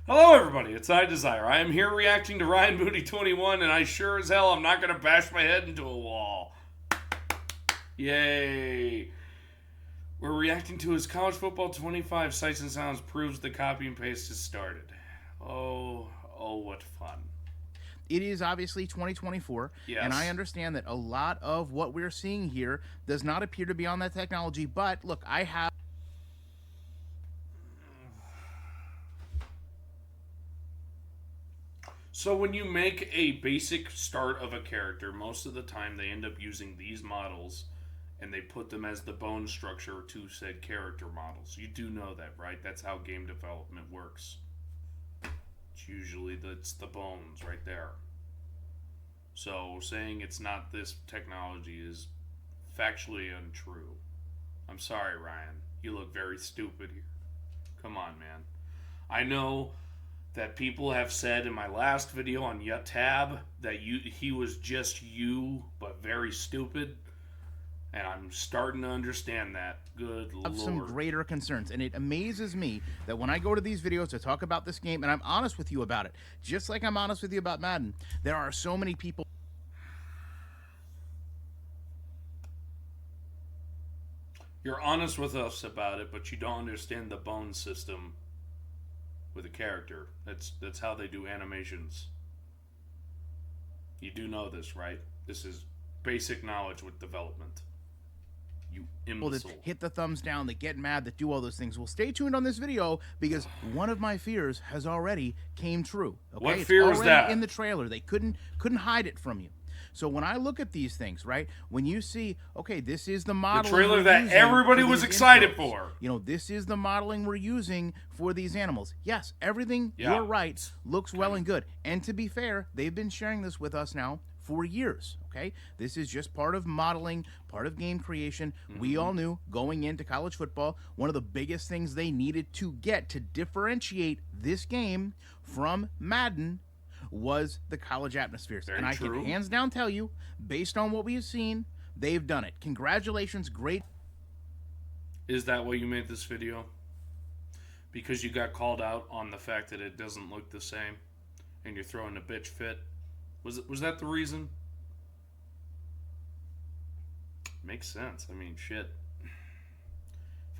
Hello, everybody. It's I Desire. I am here reacting to Ryanmoody 21, and I sure as hell am not going to bash my head into a wall. Yay! We're reacting to his College Football 25 Sights and Sounds proves the copy and paste has started. Oh, what fun. It is obviously 2024, Yes. and I understand that a lot of what we're seeing here does not appear to be on that technology, but look, I have... So when you make a basic start of a character, most of the time they end up using these models and they put them as the bone structure to said character models. You do know that, right? That's how game development works. It's usually it's the bones right there. So saying it's not this technology is factually untrue. I'm sorry, Ryan. You look very stupid here. Come on, man. I know that people have said in my last video on Tab that he was just you, but very stupid. And I'm starting to understand that. Good Lord. Have some greater concerns, and it amazes me that when I go to these videos to talk about this game, and I'm honest with you about it, just like I'm honest with you about Madden, there are so many people... You're honest with us about it, but you don't understand the bone system with a character. That's how they do animations. You do know this, right? This is basic knowledge with development. You imbecile. That hit the thumbs down, that get mad, that do all those things. Well, stay tuned on this video because one of my fears has already came true. Okay? What fear is that? In the trailer, they couldn't hide it from you. So when I look at these things, right, when you see, okay, this is the modeling, the trailer that everybody was excited for. You know, this is the modeling we're using for these animals. Yes, everything, you're right, looks well and good. And to be fair, they've been sharing this with us now for years, okay? This is just part of modeling, part of game creation. We all knew going into college football, one of the biggest things they needed to get to differentiate this game from Madden was the college atmospheres. Very and I true. can hands down tell you, based on what we've seen, they've done it. Congratulations, great. Is that why you made this video? Because you got called out on the fact that it doesn't look the same and you're throwing a bitch fit? Was that the reason? Makes sense. I mean, shit.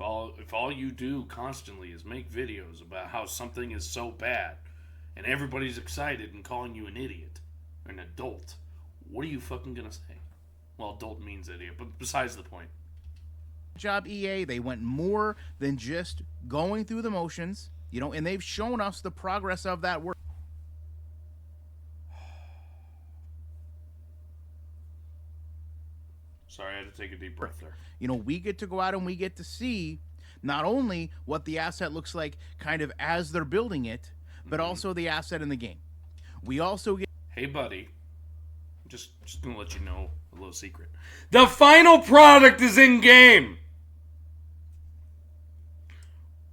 If all you do constantly is make videos about how something is so bad and everybody's excited and calling you an idiot, an adult, what are you fucking gonna say? Well, adult means idiot, but besides the point. Job EA, they went more than just going through the motions, you know, and they've shown us the progress of that work. Sorry, I had to take a deep breath there. You know, we get to go out and we get to see not only what the asset looks like kind of as they're building it, but also the asset in the game. We also get... Hey, buddy. Just gonna let you know a little secret. The final product is in game.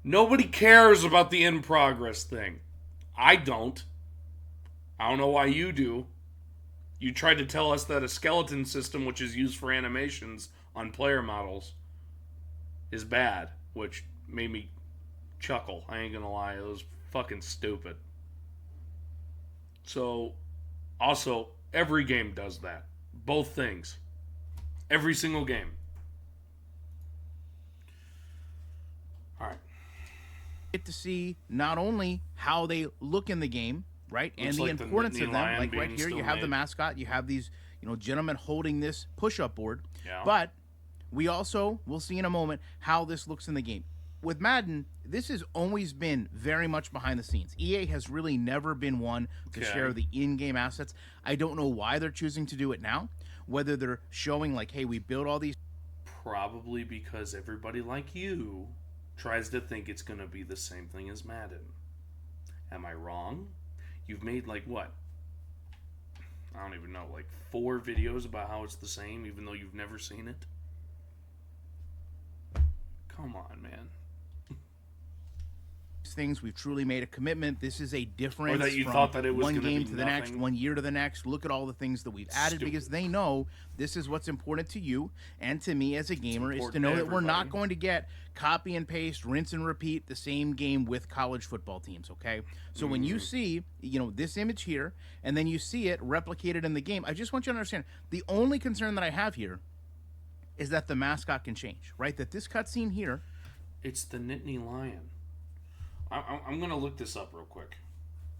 Nobody cares about the in progress thing. I don't. I don't know why you do. You tried to tell us that a skeleton system, which is used for animations on player models, is bad, which made me chuckle. I ain't gonna lie, it was fucking stupid. So, also, every game does that. Both things. Every single game. Alright. Get to see not only how they look in the game, right, and the importance of them. Like right here, you have the mascot, you have these, you know, gentlemen holding this push-up board. Yeah. But we also will see in a moment how this looks in the game. With Madden, this has always been very much behind the scenes. EA has really never been one to share the in-game assets. I don't know why they're choosing to do it now. Whether they're showing like, hey, we built all these... Probably because everybody like you tries to think it's going to be the same thing as Madden. Am I wrong? You've made like what? I don't even know, like 4 videos about how it's the same even though you've never seen it? Come on, man. these things. We've truly made a commitment. This is a difference or that you from thought that it was one gonna game be to the next, nothing. 1 year to the next. Look at all the things that we've added because they know this is what's important to you and to me as a gamer is to know that we're not going to get copy and paste, rinse and repeat the same game with college football teams, okay? So when you see, this image here and then you see it replicated in the game, I just want you to understand the only concern that I have here is that the mascot can change, right? That this cutscene here, it's the Nittany Lion. I'm going to look this up real quick.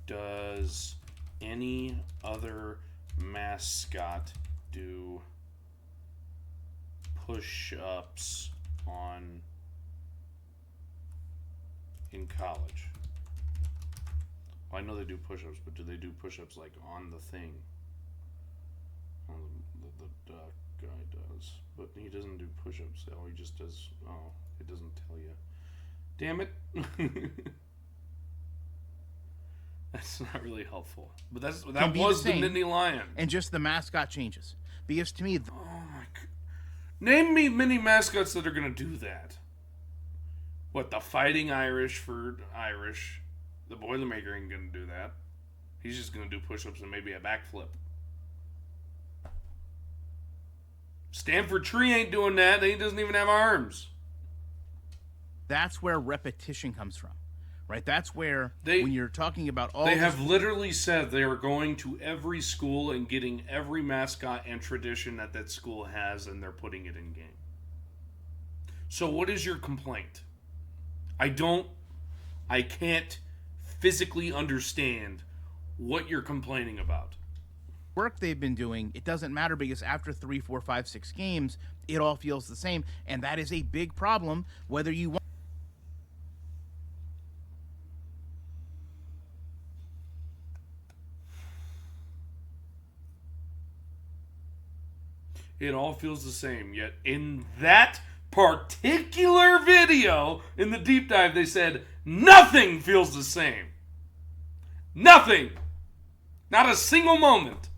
Does any other mascot do push-ups in college? Well, I know they do push-ups, but do they do push-ups like on the thing? The duck guy does, but he doesn't do push-ups. Oh, he just does. Oh, it doesn't tell you. Damn it. That's not really helpful. But that was the Nittany Lion. And just the mascot changes. Because to me... oh my God. Name me many mascots that are going to do that. What, the Fighting Irish for Irish? The Boilermaker ain't going to do that. He's just going to do push-ups and maybe a backflip. Stanford Tree ain't doing that. He doesn't even have arms. That's where repetition comes from, right? That's where, when you're talking about all... They have literally said they are going to every school and getting every mascot and tradition that school has, and they're putting it in game. So what is your complaint? I can't physically understand what you're complaining about. Work they've been doing, it doesn't matter because after 3, 4, 5, 6 games, it all feels the same, and that is a big problem, whether you want... It all feels the same, yet in that particular video, in the deep dive, they said, nothing feels the same. Nothing. Not a single moment.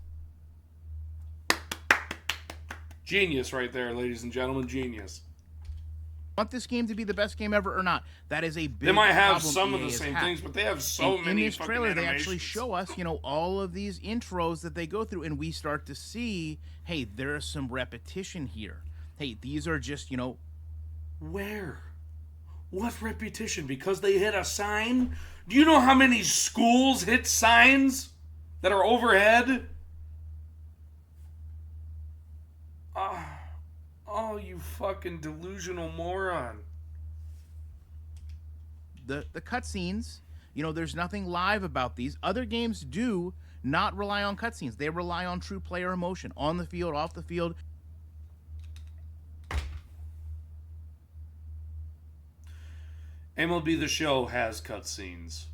Genius right there, ladies and gentlemen, genius. Want this game to be the best game ever or not? That is a big They might have problem some of EA the has same had. things, but they have so many in this fucking trailer, they animations. actually show us, all of these intros that they go through, and we start to see, hey, there is some repetition here. Hey, these are just, Where? What repetition? Because they hit a sign? Do you know how many schools hit signs that are overhead? Oh, you fucking delusional moron. The cutscenes, there's nothing live about these. Other games do not rely on cutscenes. They rely on true player emotion, on the field, off the field. MLB The Show has cutscenes.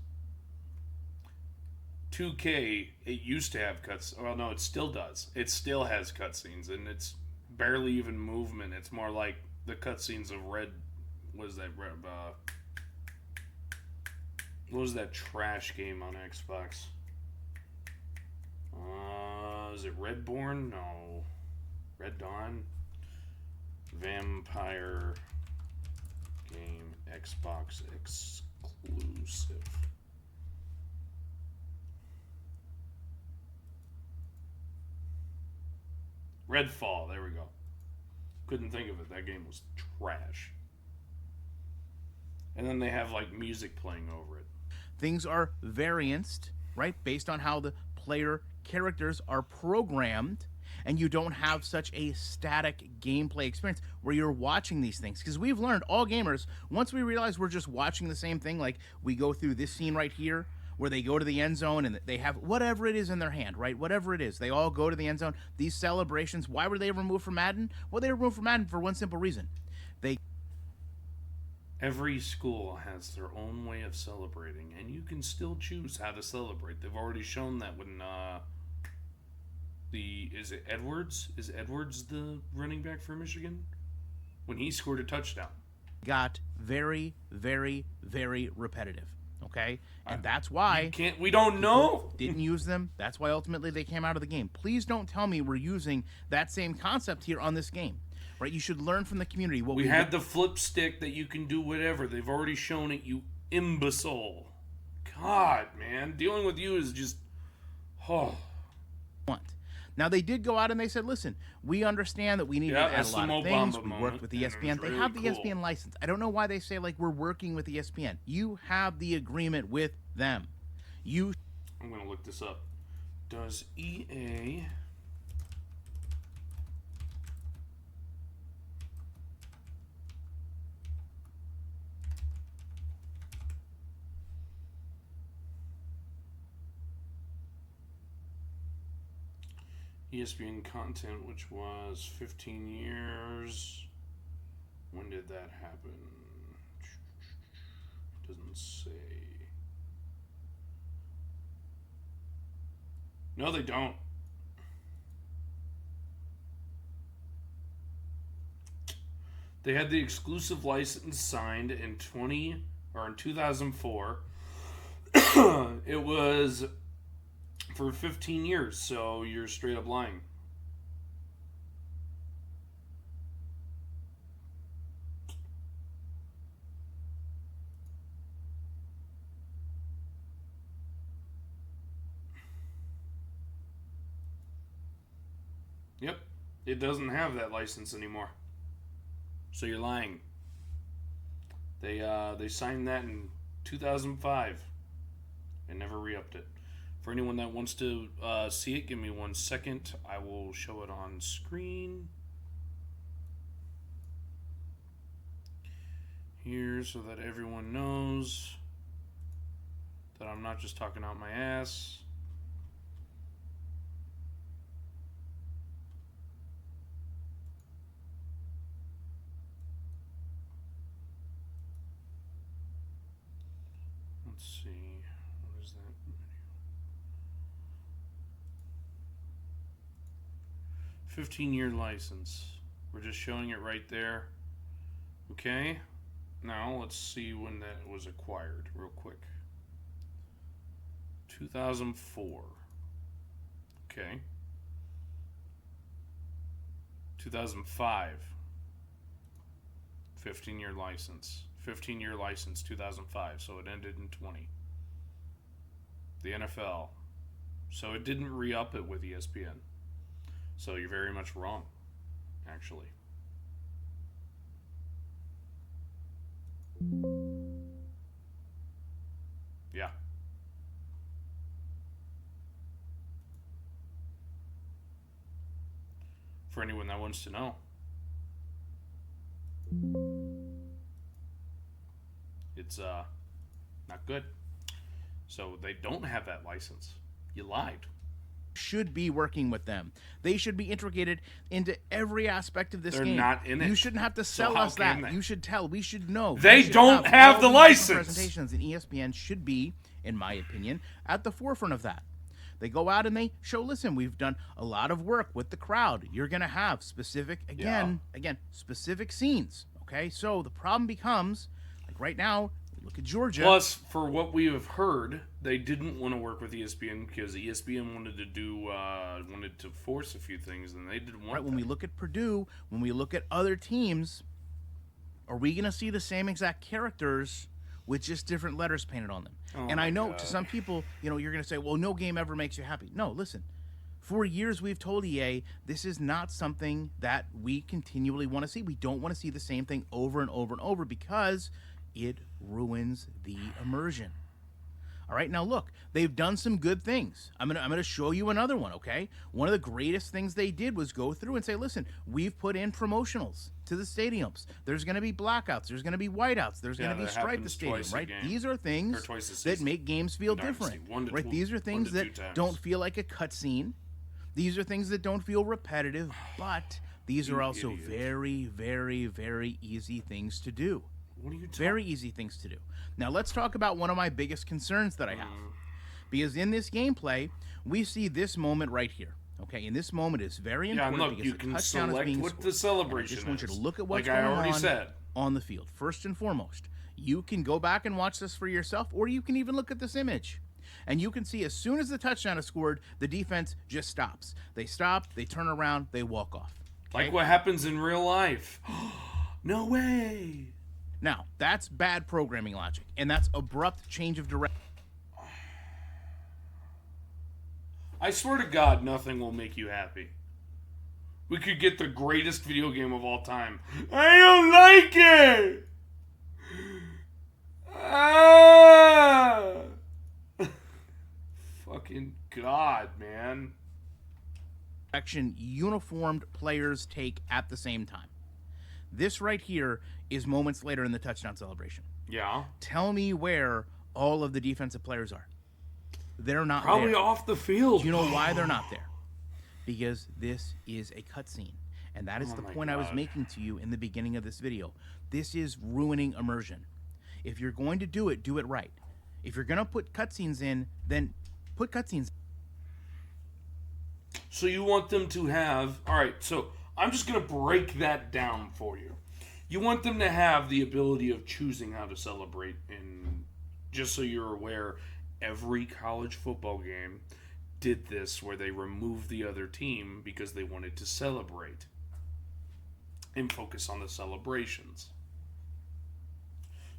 2K, it used to have cuts. Well, no, it still does. It still has cutscenes, and it's barely even movement. It's more like the cutscenes of Red. What is that? What was that trash game on Xbox? Is it Redborn? No. Red Dawn? Vampire game, Xbox exclusive. Redfall, there we go. Couldn't think of it. That game was trash. And then they have like music playing over it. Things are varianced, right, based on how the player characters are programmed, and you don't have such a static gameplay experience where you're watching these things. Because we've learned, all gamers, once we realize we're just watching the same thing, like we go through this scene right here, where they go to the end zone and they have whatever it is in their hand, right? Whatever it is. They all go to the end zone. These celebrations, why were they removed from Madden? Well, they were removed from Madden for one simple reason. Every school has their own way of celebrating, and you can still choose how to celebrate. They've already shown that when is it Edwards? Is Edwards the running back for Michigan? When he scored a touchdown. Got very, very, very repetitive. Okay? And that's why we don't know. Didn't use them. That's why ultimately they came out of the game. Please don't tell me we're using that same concept here on this game. Right? You should learn from the community. We had the flip stick that you can do whatever. They've already shown it. imbecile. God, man. Dealing with you is just... Oh. Now, they did go out and they said, listen, we understand that we need to add a lot of things. We worked with ESPN. They have the ESPN license. I don't know why they say, like, we're working with ESPN. You have the agreement with them. I'm going to look this up. Does EA... ESPN content, which was 15 years. When did that happen? Doesn't say. No, they don't. They had the exclusive license signed in 2004. It was for 15 years, so you're straight up lying. Yep, it doesn't have that license anymore. So you're lying. They signed that in 2005 and never re-upped it. For anyone that wants to see it, give me 1 second. I will show it on screen here so that everyone knows that I'm not just talking out my ass. Let's see. What is that? 15-year license. We're just showing it right there. Okay. Now let's see when that was acquired real quick. 2004. Okay. 2005. 15-year license. 15-year license, 2005. So it ended in 20. The NFL. So it didn't re-up it with ESPN. So you're very much wrong, actually. Yeah. For anyone that wants to know. It's not good. So they don't have that license. You lied. Should be working with them. They should be integrated into every aspect of this game. They're not in it. You shouldn't have to sell us that. You should tell. We should know. They don't have the license. Presentations, and ESPN should be, in my opinion, at the forefront of that. They go out and they show, listen, we've done a lot of work with the crowd. You're going to have specific, again, specific scenes. Okay, so the problem becomes, like right now, look at Georgia. Plus, for what we have heard, they didn't want to work with ESPN because ESPN wanted to force a few things, and they didn't want. Right. When we look at Purdue, when we look at other teams, are we going to see the same exact characters with just different letters painted on them? Oh and I know to some people, you're going to say, well, no game ever makes you happy. No, listen. For years, we've told EA this is not something that we continually want to see. We don't want to see the same thing over and over and over because it ruins the immersion. All right, now look, they've done some good things. I'm gonna show you another one, okay? One of the greatest things they did was go through and say, listen, we've put in promotionals to the stadiums. There's gonna be blackouts. There's gonna be whiteouts. There's gonna be stripe the stadium, right? These are things that make games feel different, right? These are things that don't feel like a cutscene. These are things that don't feel repetitive, but these are also very, very, very easy things to do. What are you talking? Very easy things to do. Now let's talk about one of my biggest concerns that I have. Because in this gameplay, we see this moment right here. Okay, and this moment is very important look, because you the can touchdown select is being what scored. the celebration I just want you to look at what's like going on the field. First and foremost, you can go back and watch this for yourself, or you can even look at this image. And you can see as soon as the touchdown is scored, the defense just stops. They stop, they turn around, they walk off. Okay? Like what happens in real life. No way. Now, that's bad programming logic, and that's abrupt change of direction. I swear to God, nothing will make you happy. We could get the greatest video game of all time. I don't like it! Ah! Fucking God, man. Uniformed players take at the same time. This right here is moments later in the touchdown celebration. Yeah. Tell me where all of the defensive players are. They're not Probably there. off the field. Do you know why they're not there? Because this is a cutscene. And that is the point I was making to you in the beginning of this video. This is ruining immersion. If you're going to do it right. If you're going to put cutscenes in, then put cutscenes. So you want them to have... Alright, so I'm just going to break that down for you. You want them to have the ability of choosing how to celebrate. And just so you're aware, every college football game did this, where they removed the other team because they wanted to celebrate and focus on the celebrations.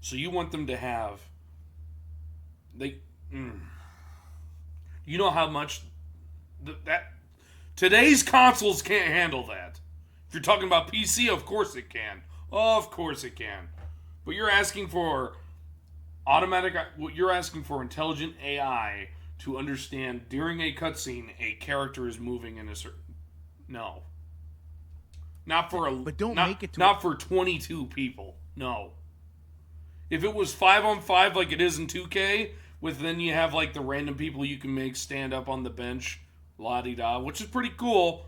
So you want them to have... You know how much... that today's consoles can't handle that. If you're talking about PC, of course it can. Of course it can. But you're asking for you're asking for intelligent AI to understand during a cutscene a character is moving in a certain... No. Not for not for 22 people. No. If it was 5-on-5 like it is in 2K, with then you have like the random people you can make stand up on the bench, la-di-da, which is pretty cool.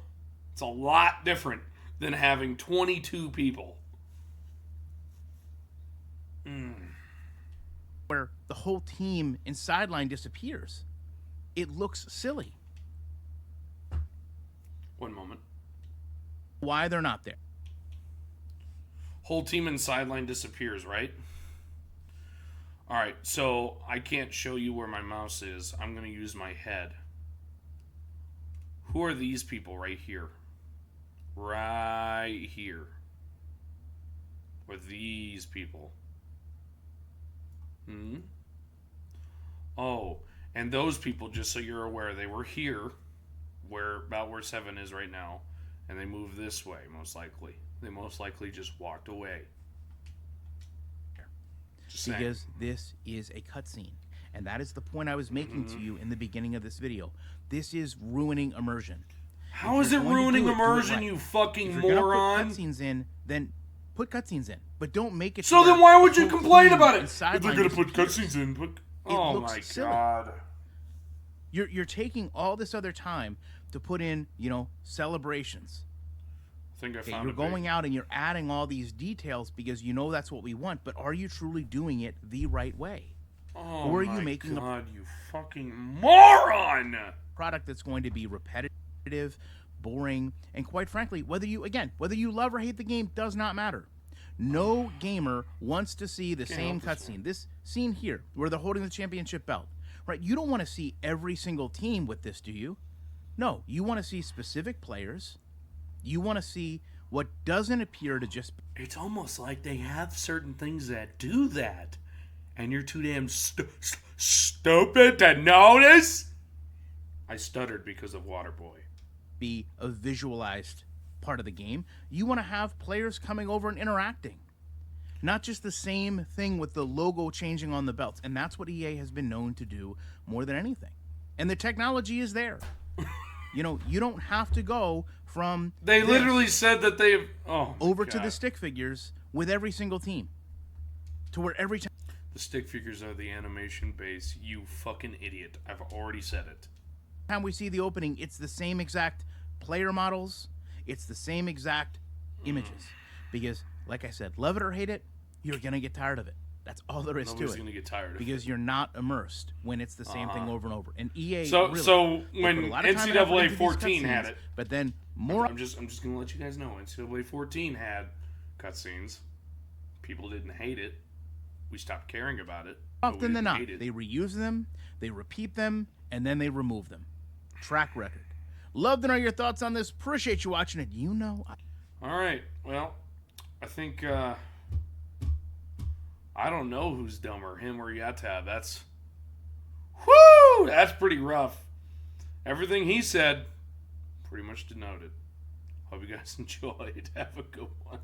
It's a lot different than having 22 people. Where the whole team in sideline disappears. It looks silly. One moment. Why they're not there. Whole team in sideline disappears, right? Alright, so I can't show you where my mouse is. I'm going to use my head. Who are these people right here? Right here. Or these people. Oh, and those people, just so you're aware, they were here, about where 7 is right now, and they moved this way, most likely. They most likely just walked away. Because this is a cutscene, and that is the point I was making to you in the beginning of this video. This is ruining immersion. How is it ruining immersion, you fucking moron? If you're gonna put cutscenes in, then put cutscenes in, but don't make it. So then why would you complain about it? If they're gonna put cutscenes in, oh my God! You're taking all this other time to put in, celebrations. I think I found it. You're going out and you're adding all these details because you know that's what we want, but are you truly doing it the right way? Oh or are you making God, you fucking moron! Product that's going to be repetitive, boring, and quite frankly, whether you love or hate the game does not matter. No gamer wants to see the same cutscene. This scene here, where they're holding the championship belt, right? You don't want to see every single team with this, do you? No, you want to see specific players. You want to see what doesn't appear to just... It's almost like they have certain things that do that, and you're too damn stupid to notice? I stuttered because of Waterboy. Be a visualized part of the game. You want to have players coming over and interacting. Not just the same thing with the logo changing on the belts. And that's what EA has been known to do more than anything. And the technology is there. You don't have to go from... They literally said that they've... over to the stick figures with every single team. To where every time... The stick figures are the animation base, you fucking idiot. I've already said it. Time we see the opening, it's the same exact player models. It's the same exact images. Because, like I said, love it or hate it, you're going to get tired of it. That's all there is to it. Nobody's going to get tired of it. Because you're not immersed when it's the same thing over and over. And EA So when NCAA NCAA 14 had it... But then more... I'm just going to let you guys know. NCAA 14 had cutscenes. People didn't hate it. We stopped caring about it. Often than not, they reuse them, they repeat them, and then they remove them. Track record. Love to know your thoughts on this. Appreciate you watching it. All right. Well, I think I don't know who's dumber, him or Yatab. That's pretty rough. Everything he said, pretty much denoted. Hope you guys enjoyed. Have a good one.